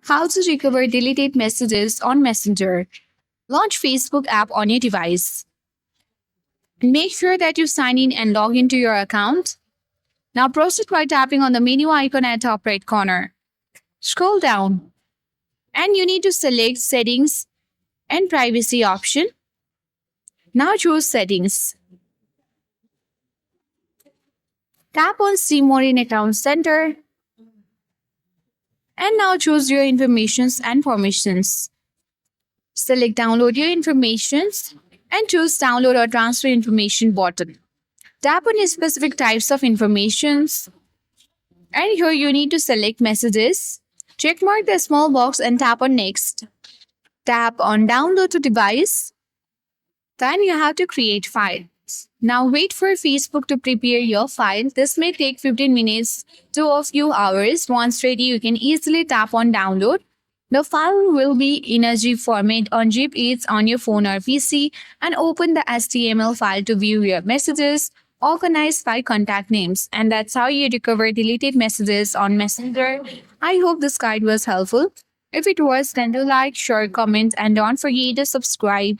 How to recover deleted messages on Messenger. Launch Facebook app on your device. Make sure that you sign in and log into your account. Now proceed by tapping on the menu icon at top right corner. Scroll down and you need to select Settings and Privacy option. Now choose Settings. Tap on See More in Account Center and now choose your informations and permissions. Select Download Your Informations and choose Download or Transfer Information button. Tap on specific types of informations and here you need to select Messages. Checkmark the small box and tap on Next. Tap on Download to Device. Then you have to create file. Now wait for Facebook to prepare your file. This may take 15 minutes to a few hours. Once ready, you can easily tap on download. The file will be in a zip format on zip aids on your phone or PC and open the HTML file to view your messages organized by contact names. And that's how you recover deleted messages on Messenger. I hope this guide was helpful. If it was, then do like, share, comment, and don't forget to subscribe.